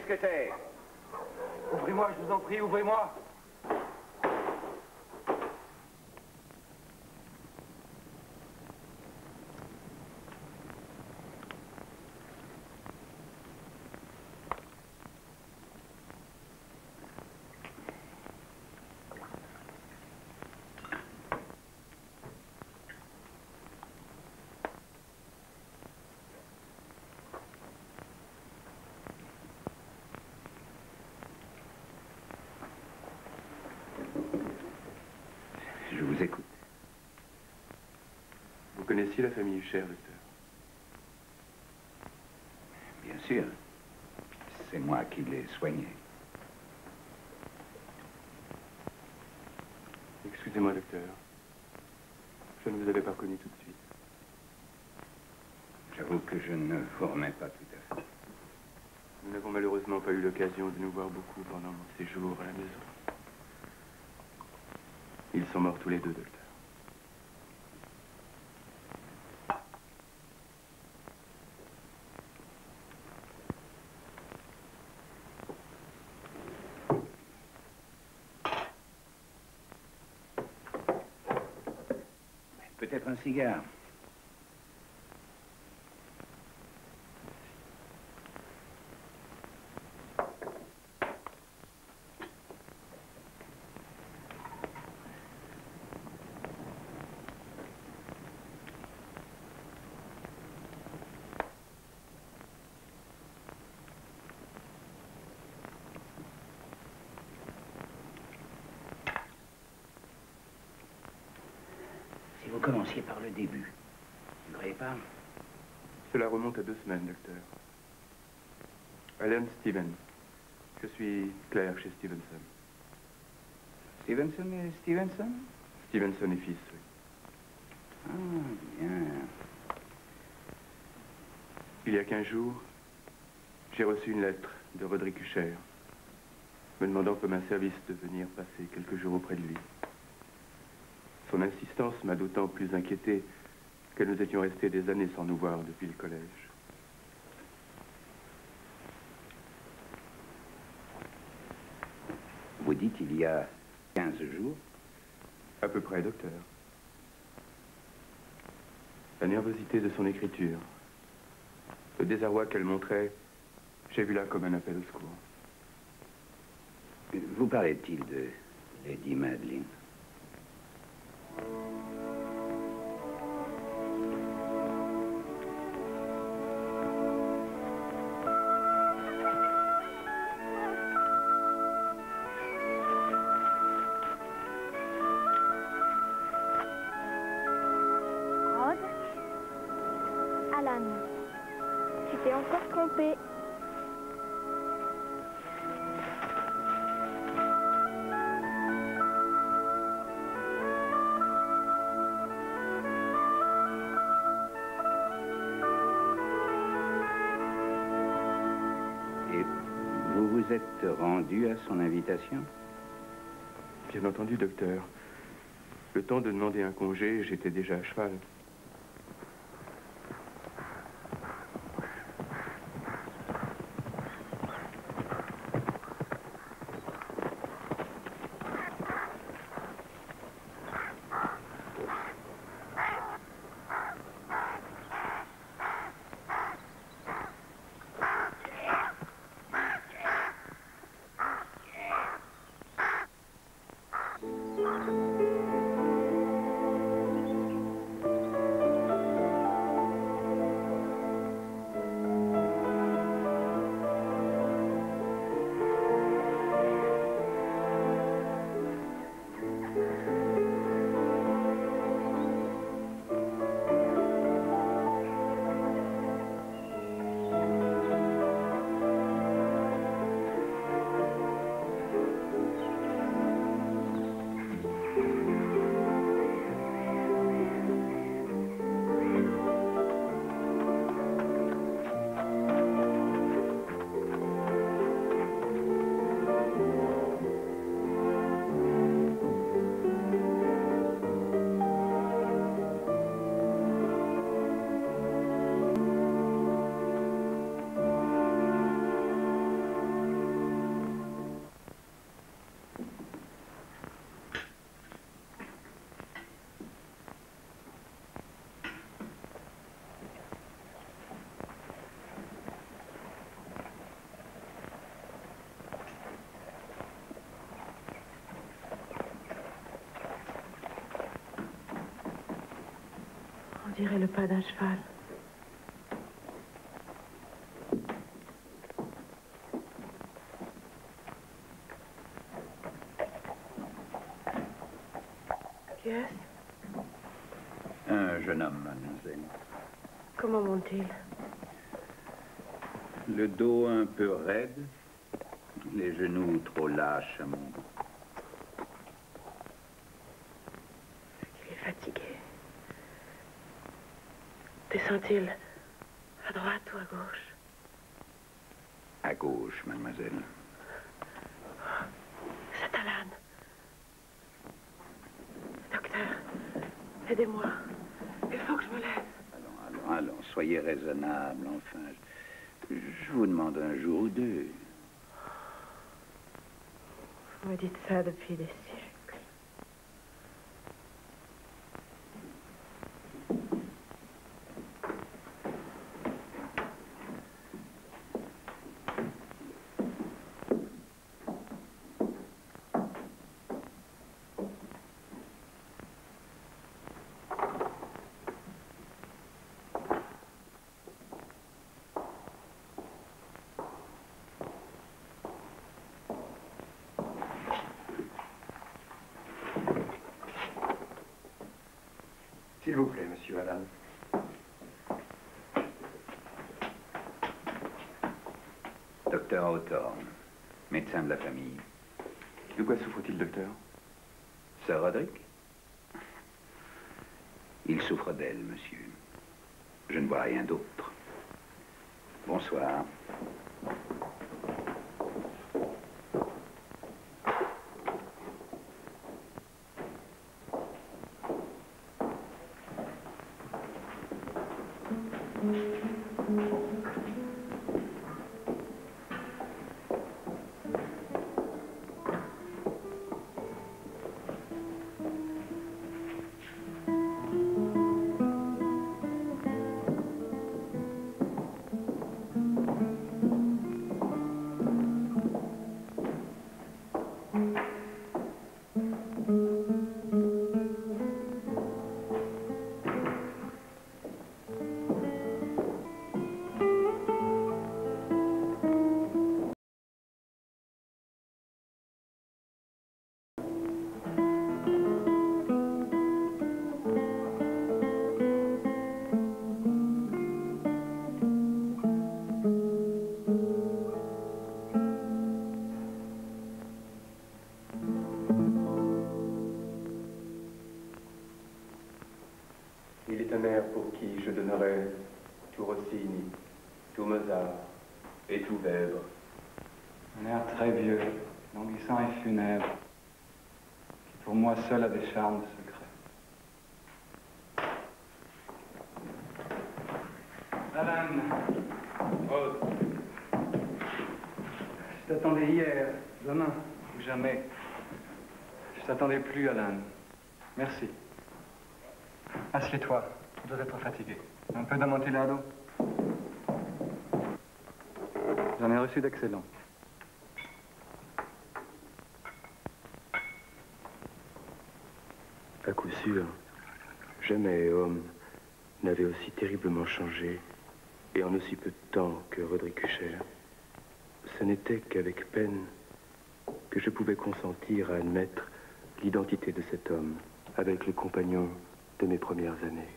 qu'est-ce que c'est? Ouvrez-moi, je vous en prie, ouvrez-moi. Je vous écoute. Vous connaissiez la famille Hucher, docteur? Bien sûr. C'est moi qui l'ai soigné. Excusez-moi, docteur. Je ne vous avais pas reconnu tout de suite. J'avoue que je ne vous remets pas tout à fait. Nous n'avons malheureusement pas eu l'occasion de nous voir beaucoup pendant mon séjour à la maison. Ils sont morts tous les deux, docteur. Peut-être un cigare. Si vous commenciez par le début, vous ne croyez pas? Cela remonte à 2 semaines, docteur. Alan Stevens. Je suis clerc chez Stevenson. Stevenson et Stevenson? Stevenson et fils, oui. Ah, bien. Il y a 15 jours, j'ai reçu une lettre de Roderick Hucher, me demandant comme un service de venir passer quelques jours auprès de lui. Son insistance m'a d'autant plus inquiété que nous étions restés des années sans nous voir depuis le collège. Vous dites il y a 15 jours? À peu près, docteur. La nervosité de son écriture, le désarroi qu'elle montrait, j'ai vu là comme un appel au secours. Vous parlait-il de Lady Madeline? Rod? Alan, tu t'es encore trompé. Vous vous êtes rendu à son invitation? Bien entendu, docteur. Le temps de demander un congé, j'étais déjà à cheval. dirait le pas d'un cheval. Qui est-ce? Un jeune homme, mademoiselle. Comment monte-t-il? Le dos un peu raide, les genoux trop lâches à mon goût. Il est fatigué. Descend-il à droite ou à gauche? À gauche, mademoiselle. C'est Alan. Docteur, aidez-moi. Il faut que je me lève. Allons, soyez raisonnable, enfin. Je vous demande un jour ou deux. Vous me dites ça depuis des siècles. S'il vous plaît, monsieur Alan. Docteur Hawthorne, médecin de la famille. De quoi souffre-t-il, docteur? Sir Roderick? Il souffre d'elle, monsieur. Je ne vois rien d'autre. Bonsoir. Il est un air pour qui je donnerais tout Rossini, tout Mozart et tout Weber. Un air très vieux, languissant et funèbre, qui pour moi seul a des charmes secrets. Alan! Oh! Je t'attendais hier, demain, ou jamais. Je t'attendais plus, Alan. Merci. Assieds-toi, tu dois être fatigué. Un peu d'amontillado? J'en ai reçu d'excellents. À coup sûr, jamais homme n'avait aussi terriblement changé et en aussi peu de temps que Roderick Usher. Ce n'était qu'avec peine que je pouvais consentir à admettre l'identité de cet homme avec le compagnon de mes premières années.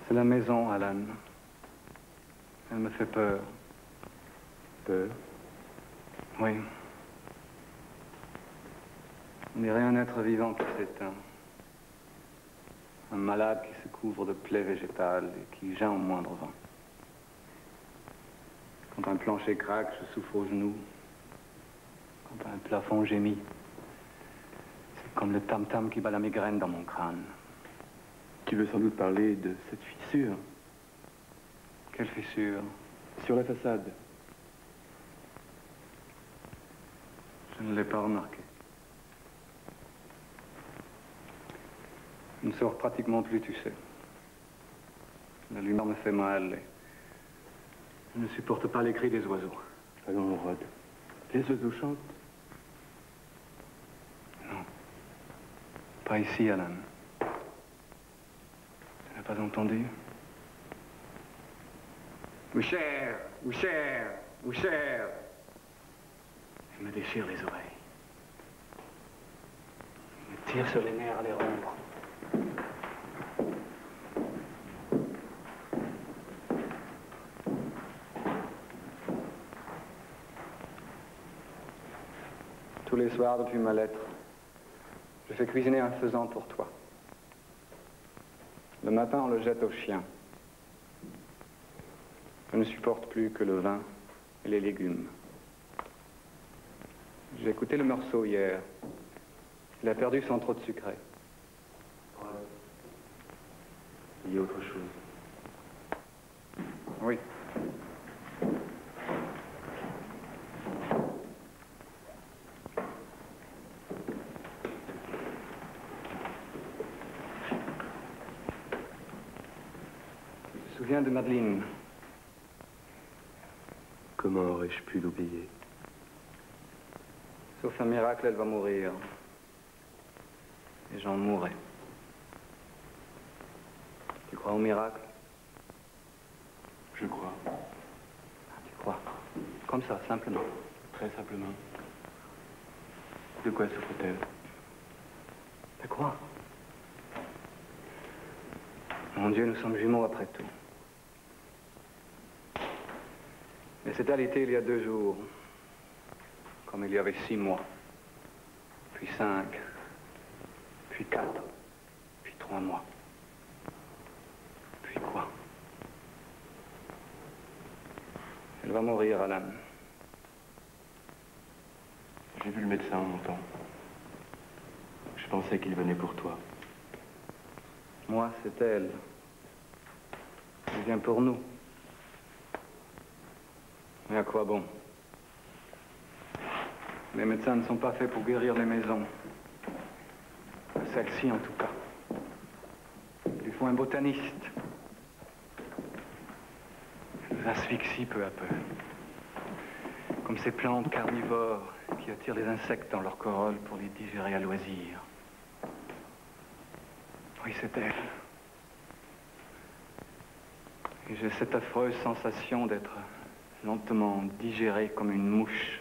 C'est la maison, Alan. Elle me fait peur. Peur? Oui. On dirait un être vivant qui s'éteint. Un malade qui se couvre de plaies végétales et qui geint au moindre vent. Quand un plancher craque, je souffre aux genoux. Quand un plafond gémit, c'est comme le tam-tam qui bat la migraine dans mon crâne. Tu veux sans doute parler de cette fissure Quelle fissure? sur la façade. Je ne l'ai pas remarqué. Je ne sors pratiquement plus, tu sais. La lumière me fait mal. Je ne supporte pas les cris des oiseaux. Allons, Rod. Les oiseaux chantent. Non. Pas ici, Alan. Tu n'as pas entendu? Boucher! Boucher! Boucher! Il me déchire les oreilles. Il me tire sur les nerfs à les rompre. Tous les soirs, depuis ma lettre, je fais cuisiner un faisan pour toi. Le matin, on le jette aux chiens. Je ne supporte plus que le vin et les légumes. J'ai écouté le morceau hier. Il a perdu sans trop de sucré. Il y a autre chose. Oui. Je me souviens de Madeleine. Comment aurais-je pu l'oublier? Sauf un miracle, elle va mourir. Et j'en mourrai. Tu crois au miracle? Je crois. Tu crois? Comme ça, simplement. Très simplement. De quoi souffre-t-elle? De quoi? Mon Dieu, nous sommes jumeaux après tout. Mais c'est alité il y a 2 jours. Comme il y avait 6 mois. Puis 5. Puis 4. Puis 3 mois. Puis quoi? Elle va mourir, Alan. J'ai vu le médecin en montant. Je pensais qu'il venait pour toi. Moi, c'est elle. Elle vient pour nous. Mais à quoi bon? Les médecins ne sont pas faits pour guérir les maisons. Celle-ci, en tout cas. Il faut un botaniste. Elle nous asphyxie peu à peu. Comme ces plantes carnivores qui attirent les insectes dans leur corolle pour les digérer à loisir. Oui, c'est elle. Et j'ai cette affreuse sensation d'être lentement digéré comme une mouche.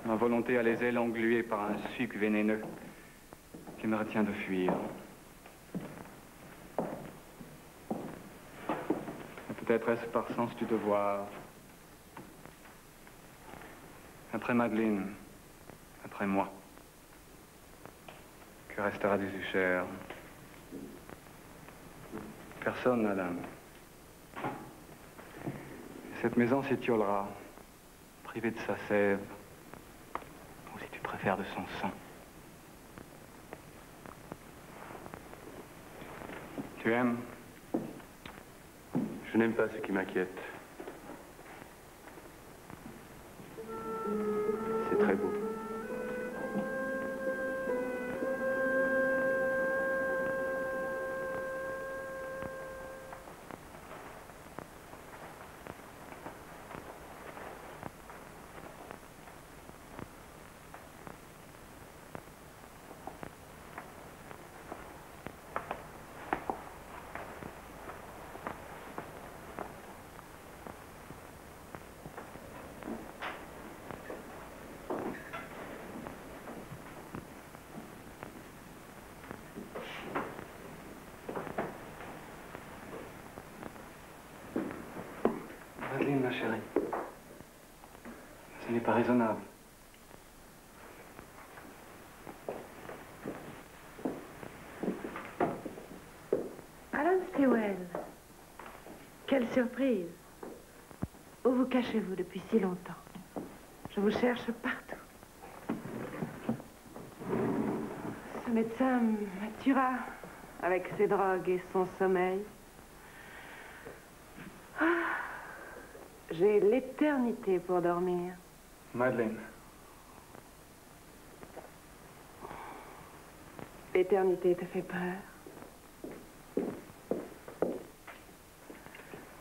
Ma volonté a les ailes engluées par un suc vénéneux qui me retient de fuir. Et peut-être est-ce par sens du devoir. Après Madeleine, après moi, que restera des Usher? Personne, Alan. Cette maison s'étiolera, privée de sa sève, ou si tu préfères de son sang. Tu aimes? Je n'aime pas ce qui m'inquiète. C'est très beau. Madeleine, ma chérie. Ce n'est pas raisonnable. Alan Sewell. Quelle surprise. Où vous cachez-vous depuis si longtemps? Je vous cherche partout. Ce médecin me tuera avec ses drogues et son sommeil. Ah, j'ai l'éternité pour dormir. Madeleine. L'éternité te fait peur.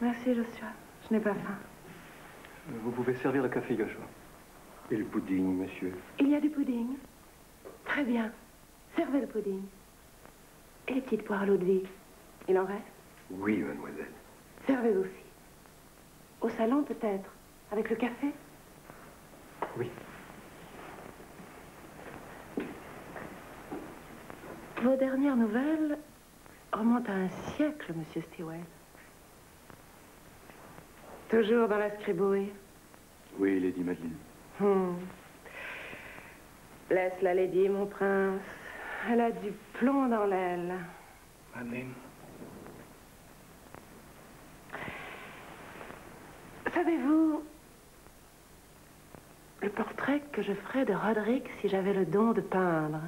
Merci, Joshua. Je n'ai pas faim. Vous pouvez servir le café, Joshua. Et le pudding, monsieur? Il y a du pudding. Très bien. Servez le pudding. Et les petites poires à l'eau de vie. Il en reste? Oui, mademoiselle. Servez aussi. Au salon, peut-être. Avec le café? Oui. Vos dernières nouvelles remontent à un siècle, monsieur Stewart. Toujours dans la scribouille. Oui, Lady Madeleine. Laisse la lady, mon prince. Elle a du plomb dans l'aile. Madeleine. Savez-vous le portrait que je ferais de Roderick si j'avais le don de peindre?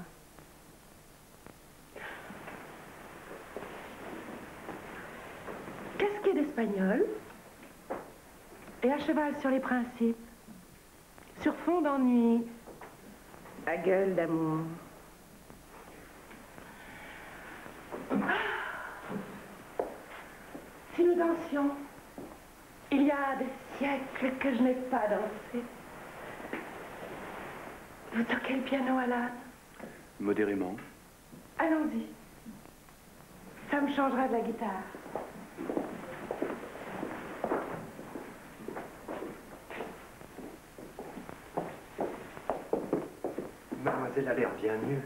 Casqué d'espagnol et à cheval sur les principes, sur fond d'ennui, à gueule d'amour. Si nous dansions, il y a des siècles que je n'ai pas dansé. Vous toquez le piano, Alan? Modérément. Allons-y. Ça me changera de la guitare. Mademoiselle a l'air bien mieux.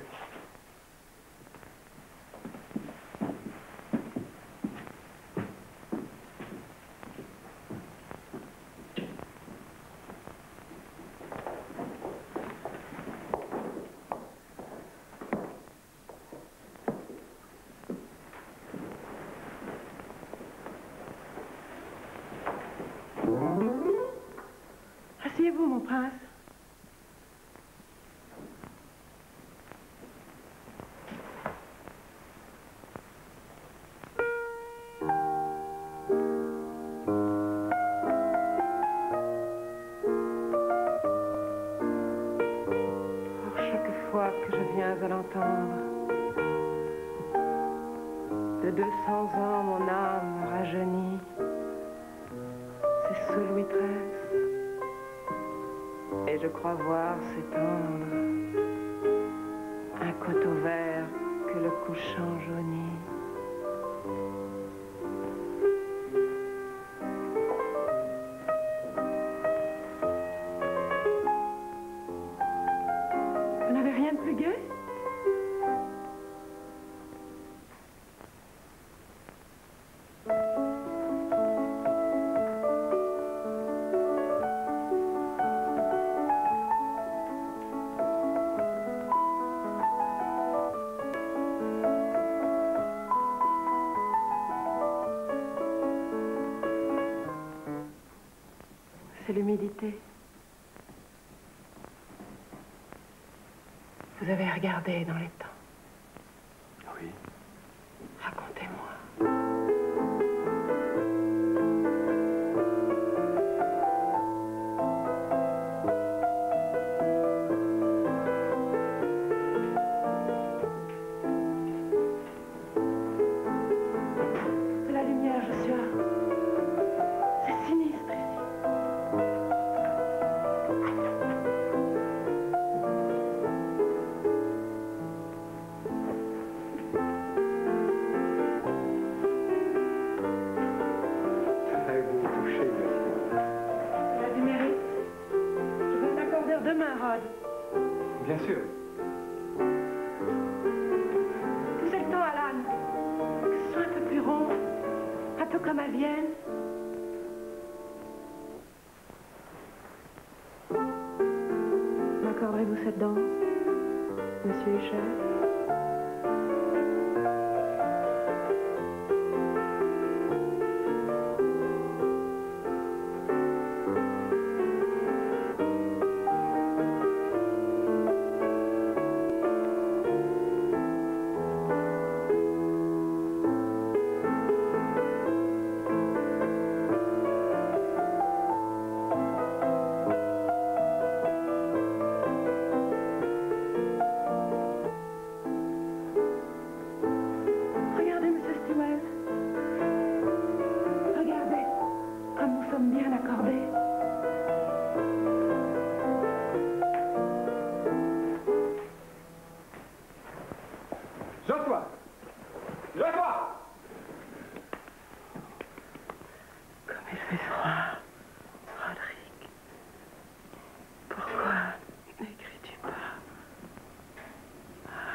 Asseyez-vous, mon prince. Chaque fois que je viens à l'entendre, de 200 ans, mon âme rajeunit. C'est sous Louis XIII. Et je crois voir s'étendre un coteau vert que le couchant jaunit. Vous n'avez rien de plus gai? C'est l'humidité. Vous avez regardé dans les temps. Oui. Racontez-moi. De la lumière, Joshua. C'est sinistre ici. Très beau toucher, monsieur. Il a du mérite. Je peux t'accorder demain, Rod. Bien sûr. C'est le temps, Alan. Que ce soit un peu plus rond, un peu comme à Vienne. M'accorderez-vous cette danse, monsieur Huchel?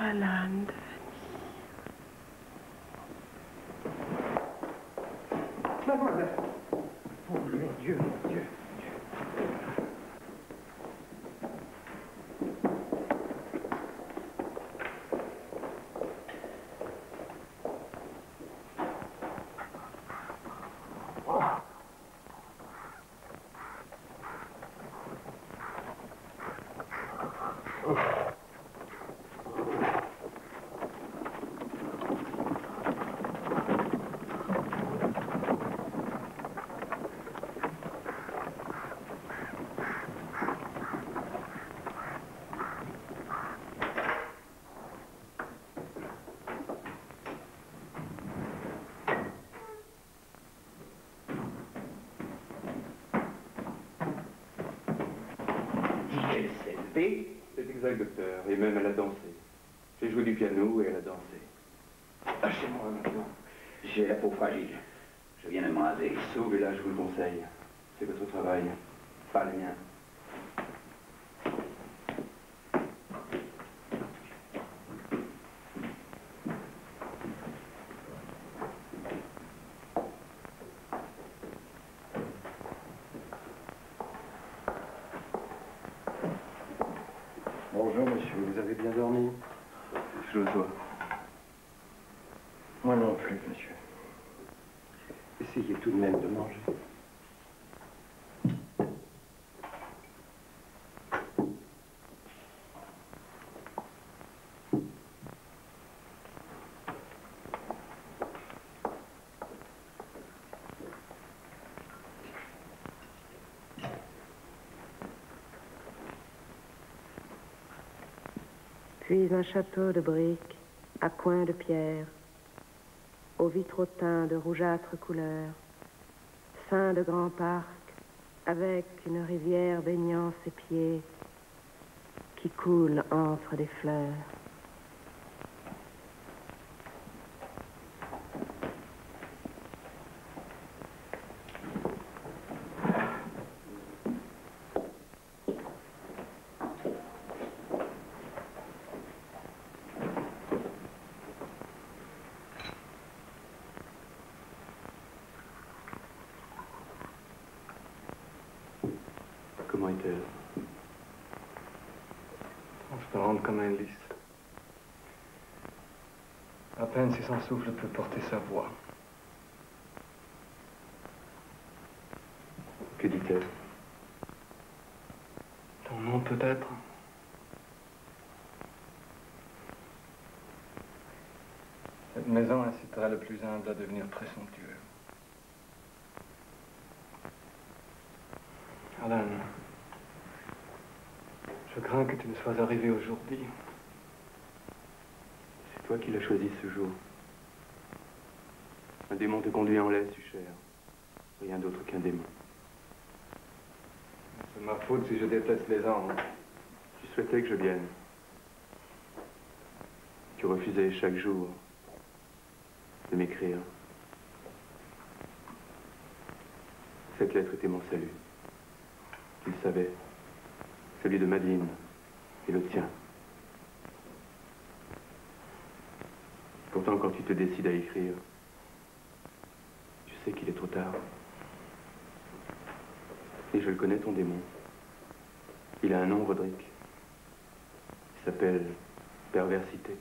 Alan de Venise. Mademoiselle. Oh, mon Dieu, mon Dieu. C'est exact, docteur. Et même elle a dansé. J'ai joué du piano et elle a dansé. Lâchez-moi maintenant. J'ai la peau fragile. Je viens de me raser. Sauvez-la, je vous le conseille. C'est votre travail, pas le mien. Bonjour, monsieur. Vous avez bien dormi? Je le dois. Moi non plus, monsieur. Essayez tout de même de manger. Puis un château de briques, à coins de pierre, aux vitraux teints de rougeâtre couleur, fin de grands parcs, avec une rivière baignant ses pieds, qui coule entre des fleurs. Comment est-elle? Transparente comme un lys. À peine si son souffle peut porter sa voix. Que dit-elle? Ton nom peut-être? Cette maison incitera le plus humble à devenir très somptueux. Alan, je crains que tu ne sois arrivé aujourd'hui. C'est toi qui l'as choisi ce jour. Un démon te conduit en laisse, cher. Rien d'autre qu'un démon. C'est ma faute si je déteste les anges. Tu souhaitais que je vienne. Tu refusais chaque jour de m'écrire. Cette lettre était mon salut. Tu le savais. Celui de Madeleine et le tien. Pourtant, quand tu te décides à écrire, tu sais qu'il est trop tard. Et je le connais, ton démon. Il a un nom, Roderick. Il s'appelle perversité.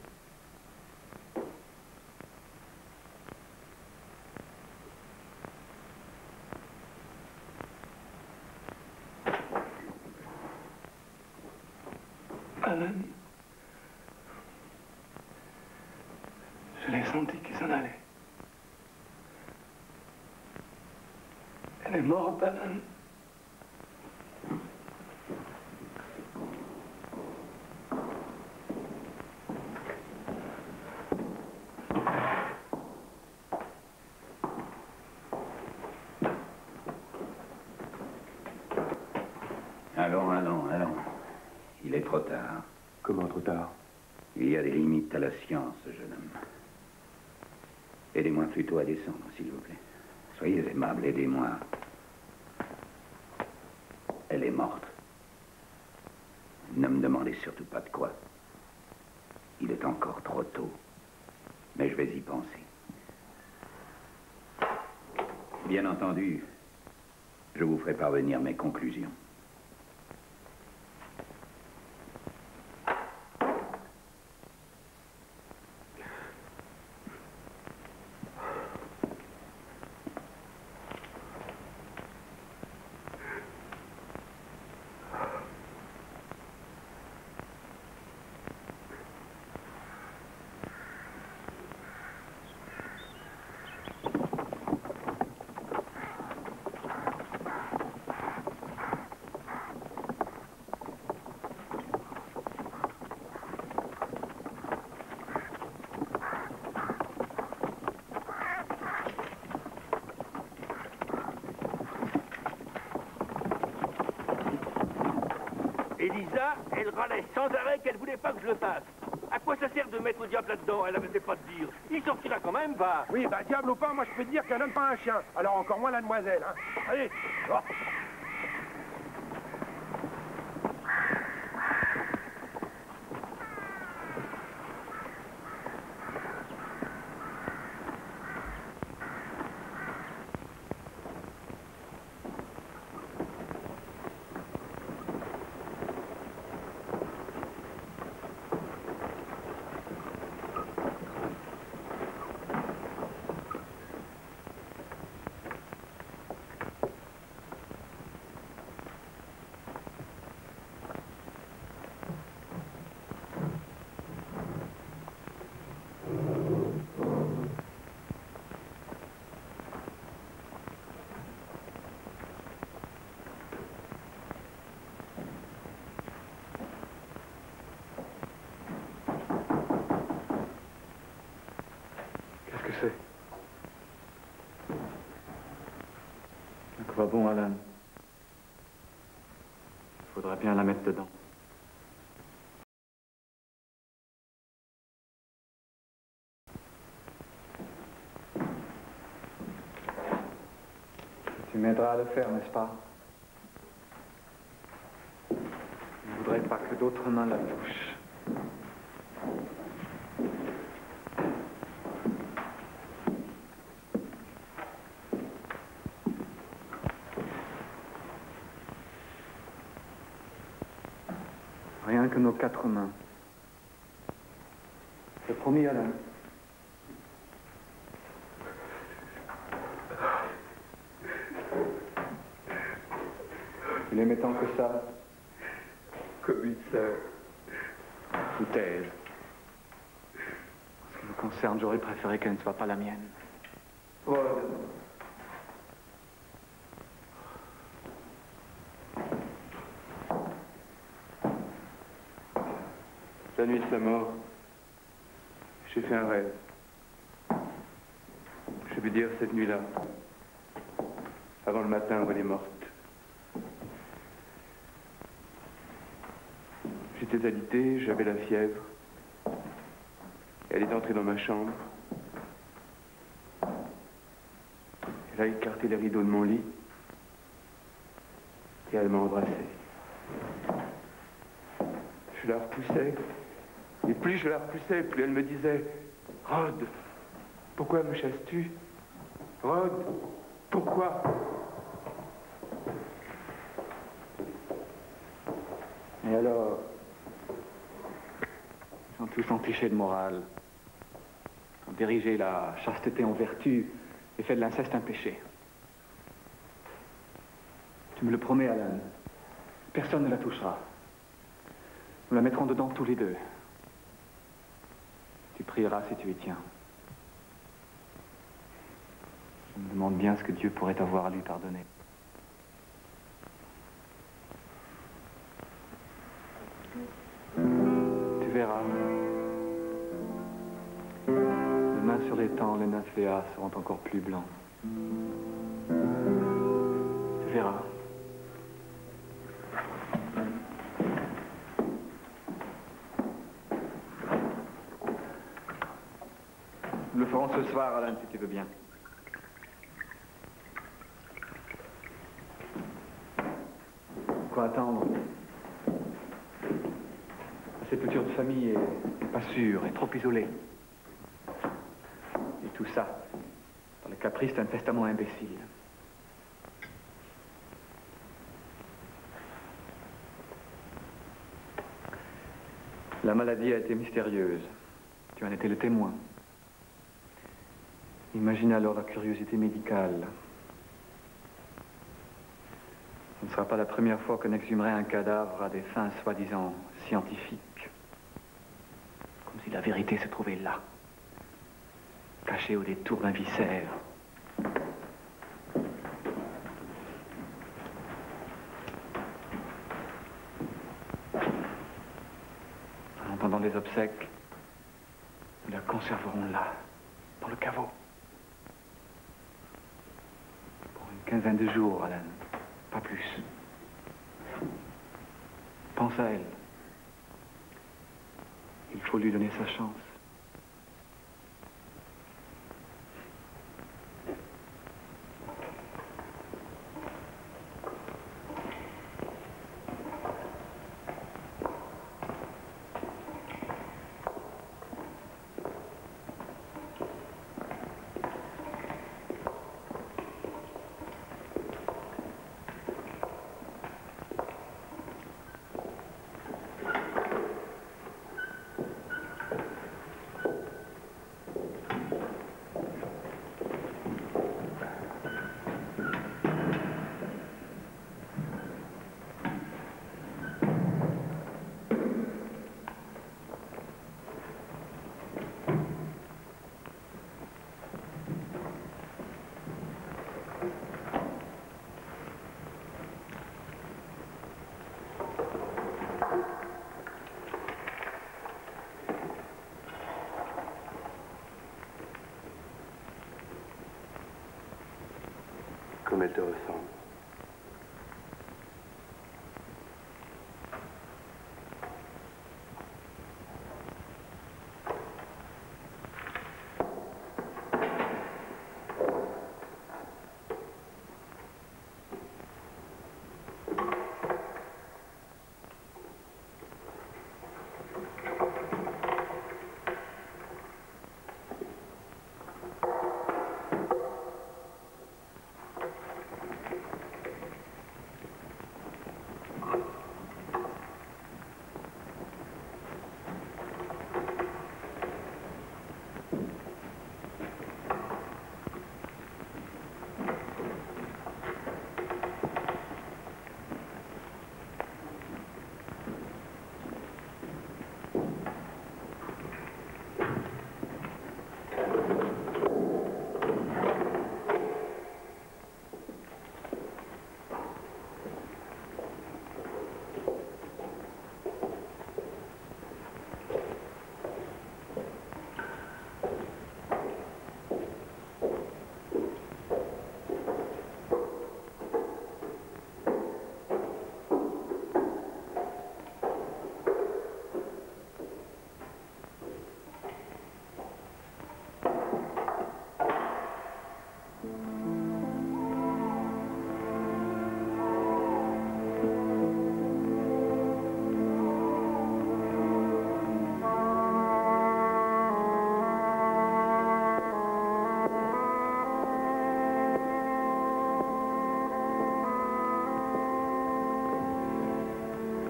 Alan, je l'ai senti qu'il s'en allait. Elle est morte, Alan. Allons. Il est trop tard. Comment trop tard? Il y a des limites à la science, jeune homme. Aidez-moi plutôt à descendre, s'il vous plaît. Soyez aimable, aidez-moi. Elle est morte. Ne me demandez surtout pas de quoi. Il est encore trop tôt. Mais je vais y penser. Bien entendu, je vous ferai parvenir mes conclusions. Elisa, elle râlait sans arrêt qu'elle voulait pas que je le fasse. À quoi ça sert de mettre le diable là-dedans? Elle avait pas de dire. Il sortira quand même, va. Oui, bah diable ou pas, moi je peux te dire qu'un homme pas un chien. Alors encore moins la demoiselle, hein. Allez, oh. Qu'est-ce que c'est? À quoi bon, Alan? Il faudrait bien la mettre dedans. Tu m'aideras à le faire, n'est-ce pas? Je ne voudrais pas que d'autres mains la touchent. Rien que nos 4 mains. C'est promis, Alan. Tu l'aimais tant que ça? Comme une sœur. Foutaise. En ce qui me concerne, j'aurais préféré qu'elle ne soit pas la mienne. Oh. La nuit de sa mort, j'ai fait un rêve. Je veux dire cette nuit-là, avant le matin où elle est morte. J'étais alité, j'avais la fièvre. Elle est entrée dans ma chambre. Elle a écarté les rideaux de mon lit. Et elle m'a embrassé. Je la repoussais. Et plus je la repoussais, plus elle me disait « Rod, pourquoi me chasses-tu? Rod, pourquoi ?» Et alors, ils sont tous entichés de morale. Ils ont dirigé la chasteté en vertu et fait de l'inceste un péché. Tu me le promets, Alan. Personne ne la touchera. Nous la mettrons dedans tous les deux. Tu prieras si tu y tiens. Je me demande bien ce que Dieu pourrait avoir à lui pardonner. Tu verras. Demain sur les temps, les nymphéas seront encore plus blancs. Tu verras. Nous le ferons ce soir, Alan, si tu veux bien. Quoi attendre? La sépulture de famille est pas sûre, est trop isolée. Et tout ça, dans le caprice d'un testament imbécile. La maladie a été mystérieuse. Tu en étais le témoin. Imagine alors la curiosité médicale. Ce ne sera pas la première fois qu'on exhumerait un cadavre à des fins soi-disant scientifiques. Comme si la vérité se trouvait là, cachée au détour d'un viscère. En attendant les obsèques, nous la conserverons là, dans le caveau. Pour une quinzaine de jours, Alan. Pas plus. Pense à elle. Il faut lui donner sa chance. Comme elle te ressemble.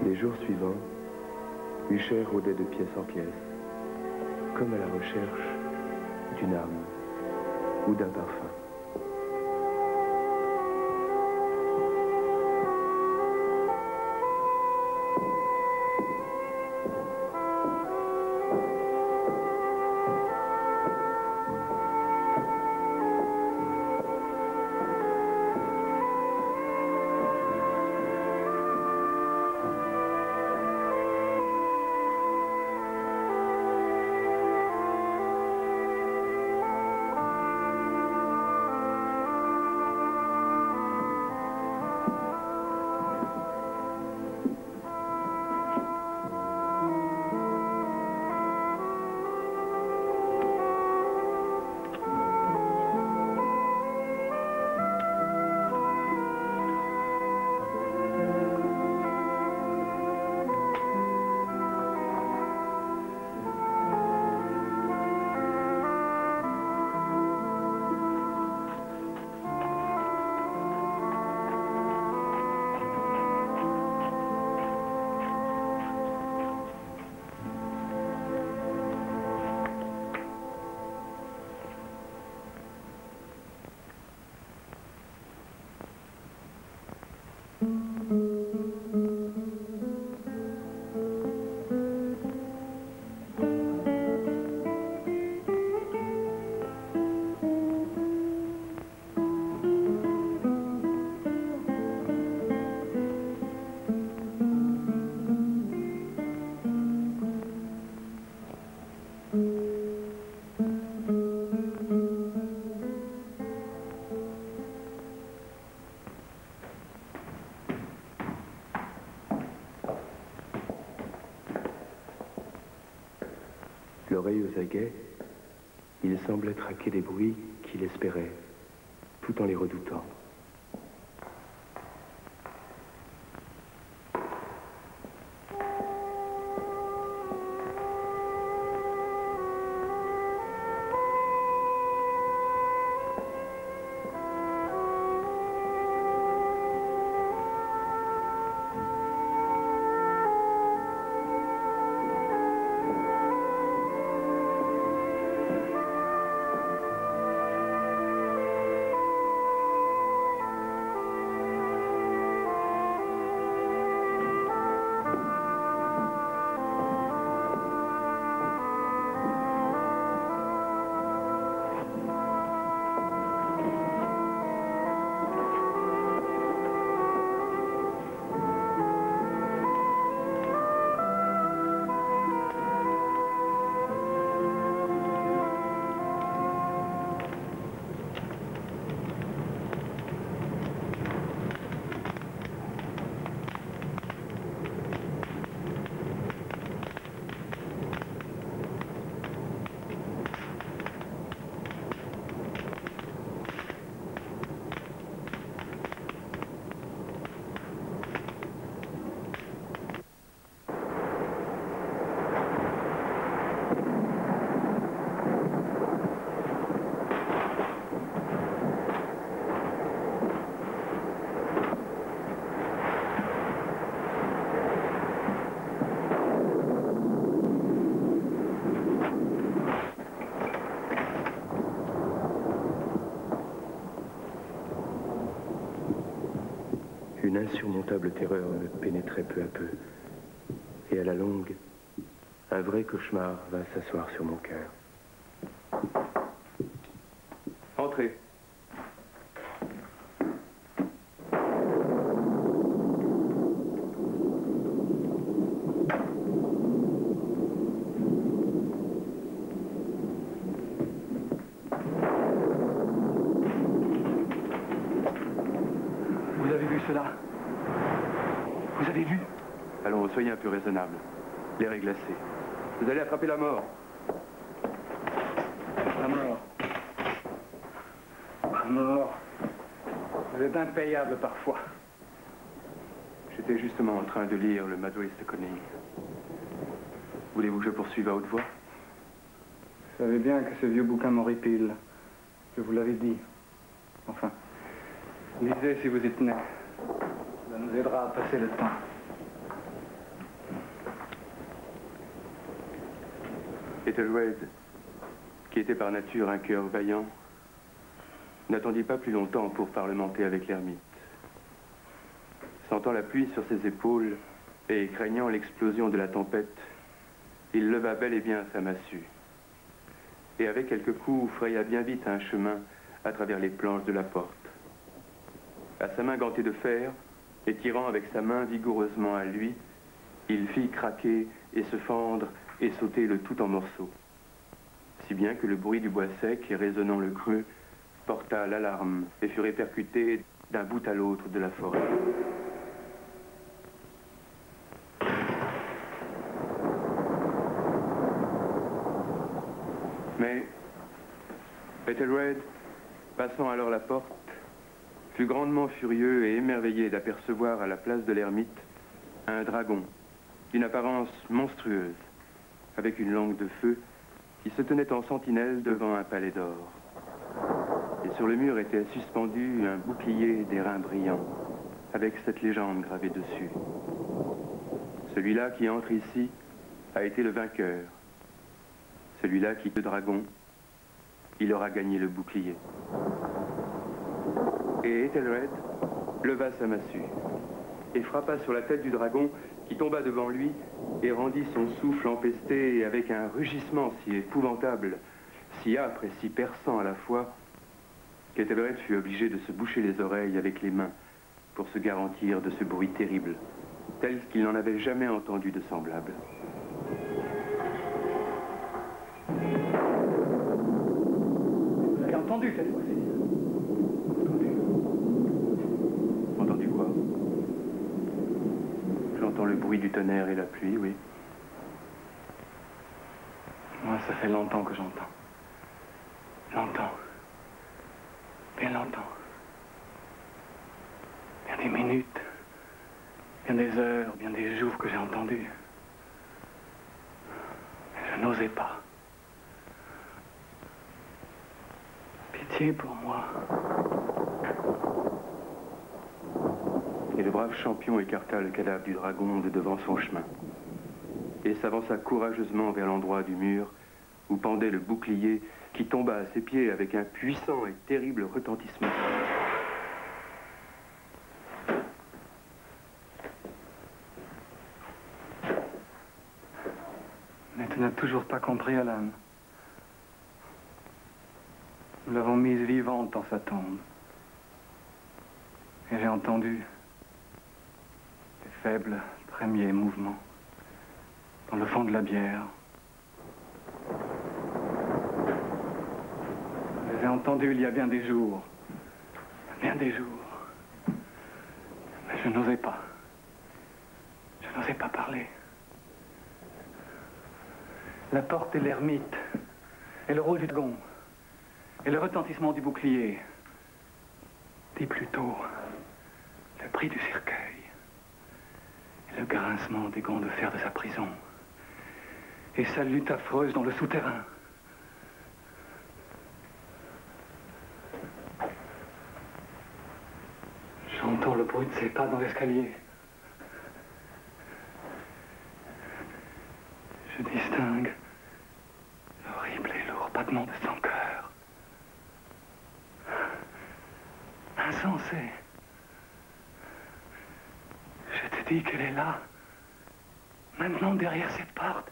Les jours suivants, Usher rôdait de pièce en pièce, comme à la recherche d'une âme ou d'un parfum. L'oreille aux aguets, il semblait traquer des bruits qu'il espérait, tout en les redoutant. Une insurmontable terreur me pénétrait peu à peu. Et à la longue, un vrai cauchemar vint s'asseoir sur mon cœur. Entrez. Vous avez vu cela? Vous avez vu? Allons, soyez un peu raisonnable. L'air est glacé. Vous allez attraper la mort. La mort. La mort. Vous êtes impayable parfois. J'étais justement en train de lire le Maoïste Koenig. Voulez-vous que je poursuive à haute voix? Vous savez bien que ce vieux bouquin m'horripile. Je vous l'avais dit. Enfin, lisez si vous y tenez. Ça nous aidera à passer le temps. Ethelred, qui était par nature un cœur vaillant, n'attendit pas plus longtemps pour parlementer avec l'ermite. Sentant la pluie sur ses épaules et craignant l'explosion de la tempête, il leva bel et bien sa massue. Et avec quelques coups, fraya bien vite un chemin à travers les planches de la porte. À sa main gantée de fer, et tirant avec sa main vigoureusement à lui, il fit craquer et se fendre et sauter le tout en morceaux. Si bien que le bruit du bois sec et résonnant le creux porta l'alarme et fut répercuté d'un bout à l'autre de la forêt. Mais Ethelred, passant alors la porte, fut grandement furieux et émerveillé d'apercevoir à la place de l'ermite un dragon d'une apparence monstrueuse, avec une langue de feu qui se tenait en sentinelle devant un palais d'or. Et sur le mur était suspendu un bouclier d'airain brillant, avec cette légende gravée dessus. Celui-là qui entre ici a été le vainqueur. Celui-là qui tue le dragon, il aura gagné le bouclier. Et Ethelred leva sa massue et frappa sur la tête du dragon qui tomba devant lui et rendit son souffle empesté avec un rugissement si épouvantable, si âpre et si perçant à la fois, qu'Ethelred fut obligé de se boucher les oreilles avec les mains pour se garantir de ce bruit terrible, tel qu'il n'en avait jamais entendu de semblable. Vous avez entendu cette fois-ci? Entendu quoi? J'entends le bruit du tonnerre et la pluie, oui. Moi, ça fait longtemps que j'entends. Longtemps. Bien longtemps. Bien des minutes, bien des heures, bien des jours que j'ai entendus. Je n'osais pas. Pitié pour moi. Et le brave champion écarta le cadavre du dragon de devant son chemin et s'avança courageusement vers l'endroit du mur où pendait le bouclier qui tomba à ses pieds avec un puissant et terrible retentissement. Mais tu n'as toujours pas compris, Alan. Nous l'avons mise vivante dans sa tombe. Et j'ai entendu des faibles premiers mouvements dans le fond de la bière. Je les ai entendus il y a bien des jours. Bien des jours. Mais je n'osais pas. Je n'osais pas parler. La porte et l'ermite, et le rôle du dragon, et le retentissement du bouclier. Dis plutôt le bruit du cercueil, et le grincement des gonds de fer de sa prison, et sa lutte affreuse dans le souterrain. J'entends le bruit de ses pas dans l'escalier. Je distingue l'horrible et lourd battement de son cœur. Insensé. Je te dis qu'elle est là, maintenant derrière cette porte.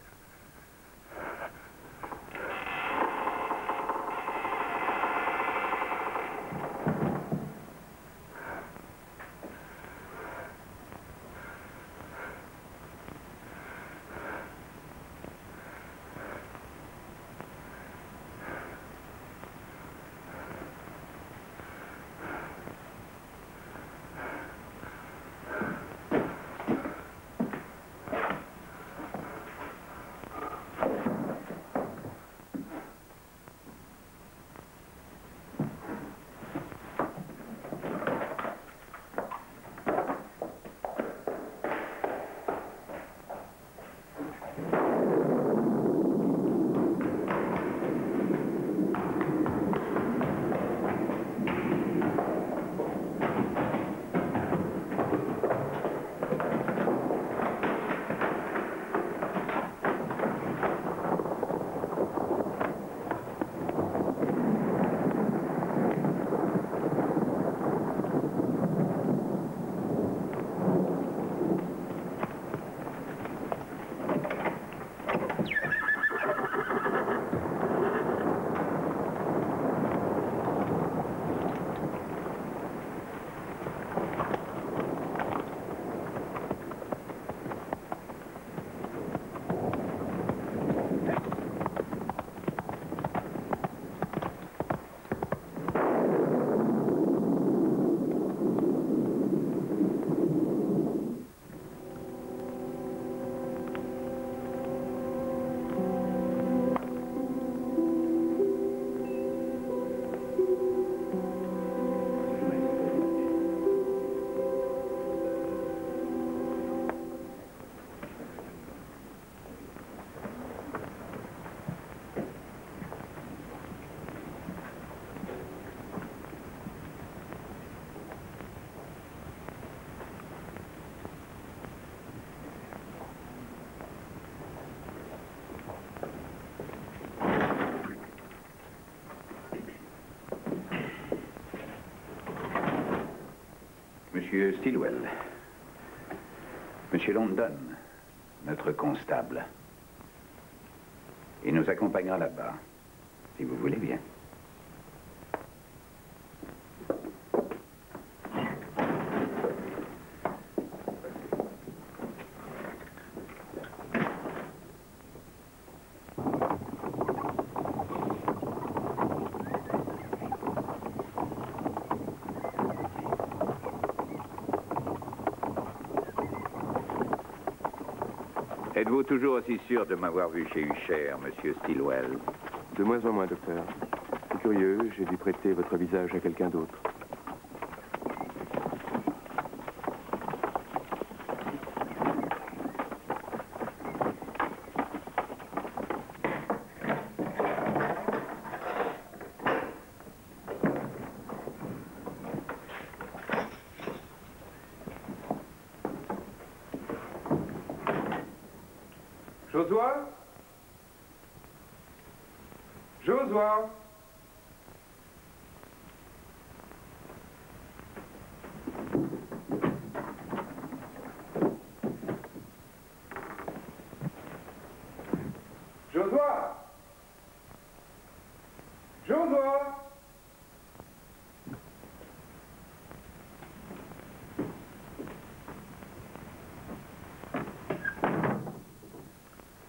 Monsieur Stilwell, Monsieur London, notre constable. Il nous accompagnera là-bas, si vous voulez bien. Êtes-vous toujours aussi sûr de m'avoir vu chez Hucher, monsieur Stilwell? De moins en moins, docteur. C'est curieux, j'ai dû prêter votre visage à quelqu'un d'autre. Josua? Josua? Josua? Josua?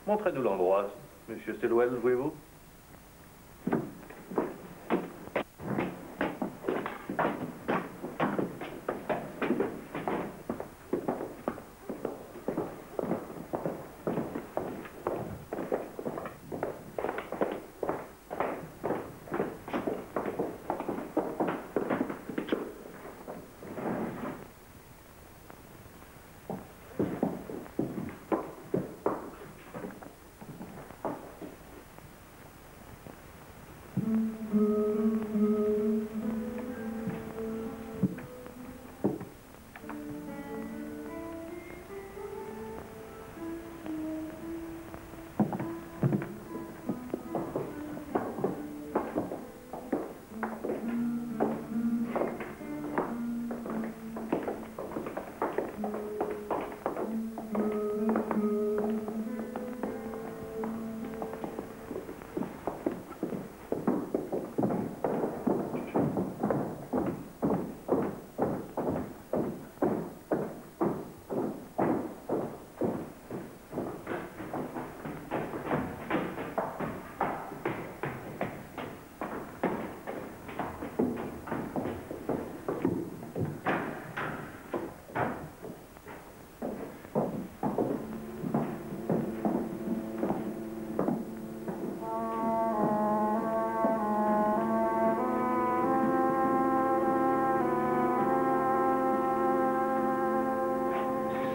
Montrez-nous l'endroit, monsieur Stilwell, voulez-vous?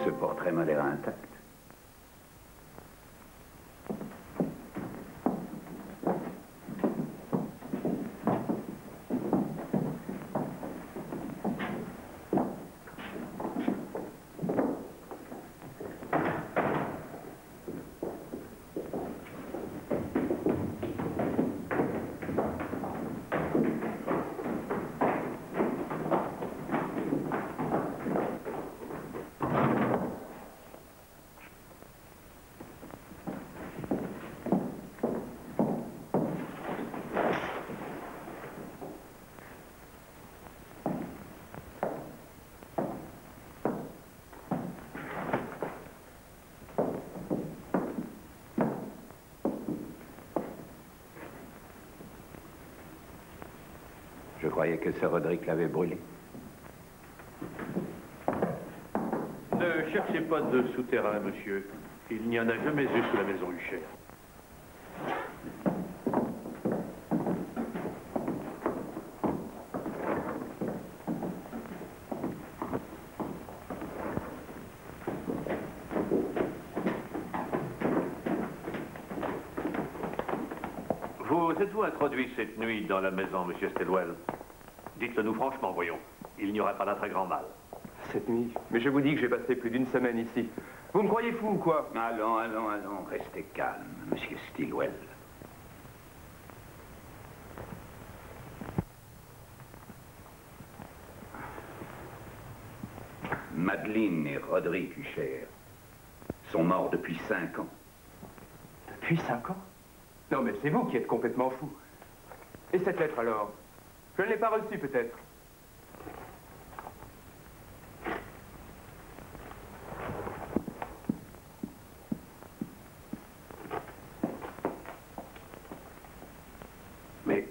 Ce portrait m'a l'air intact. Je croyais que Sir Roderick l'avait brûlé. Ne cherchez pas de souterrain, monsieur. Il n'y en a jamais eu sous la maison Hucher. Vous êtes-vous introduit cette nuit dans la maison, monsieur Stilwell? Dites-le nous franchement, voyons. Il n'y aura pas d'un très grand mal. Cette nuit? Mais je vous dis que j'ai passé plus d'une semaine ici. Vous me croyez fou ou quoi? Allons, restez calme, monsieur Stilwell. Madeleine et Roderick Hucher sont morts depuis 5 ans. Depuis 5 ans? Non, mais c'est vous qui êtes complètement fou. Et cette lettre, alors? Je ne l'ai pas reçue, peut-être. Mais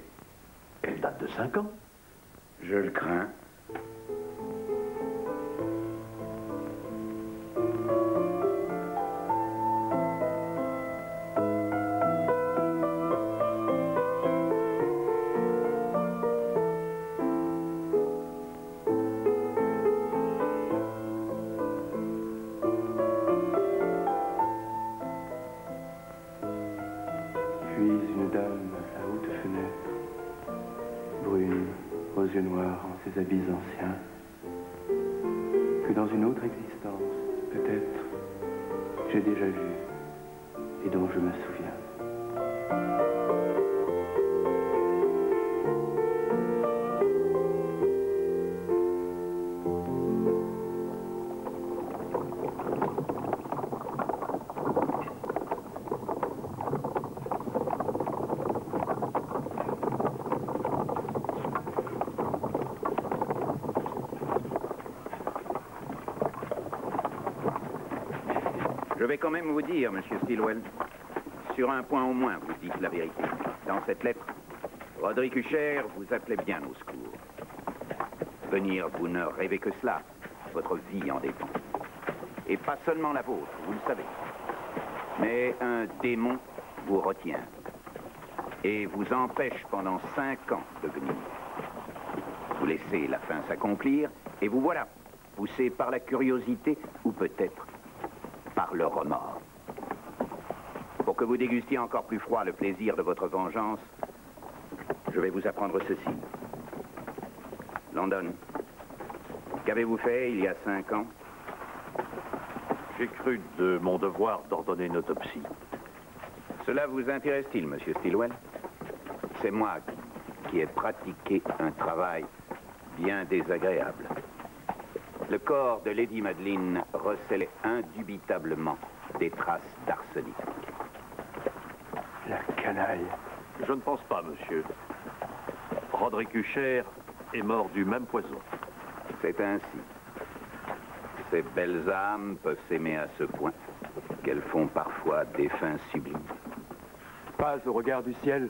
elle date de 5 ans. Je le crains. Puis une dame à haute fenêtre, brune, aux yeux noirs, en ses habits anciens, que dans une autre existence, peut-être, j'ai déjà vu et dont je me souviens. Je vais quand même vous dire, monsieur Stillwell, sur un point au moins, vous dites la vérité. Dans cette lettre, Roderick Usher vous appelait bien au secours. Venir, vous ne rêvez que cela. Votre vie en dépend. Et pas seulement la vôtre, vous le savez. Mais un démon vous retient et vous empêche pendant 5 ans de venir. Vous laissez la fin s'accomplir et vous voilà, poussé par la curiosité ou peut-être par le remords. Pour que vous dégustiez encore plus froid le plaisir de votre vengeance, je vais vous apprendre ceci. London, qu'avez-vous fait il y a 5 ans? J'ai cru de mon devoir d'ordonner une autopsie. Cela vous intéresse-t-il, monsieur Stillwell? C'est moi qui ai pratiqué un travail bien désagréable. Le corps de Lady Madeline recèlait indubitablement des traces d'arsenic. La canaille. Je ne pense pas, monsieur. Roderick Usher est mort du même poison. C'est ainsi. Ces belles âmes peuvent s'aimer à ce point qu'elles font parfois des fins sublimes. Pas au regard du ciel.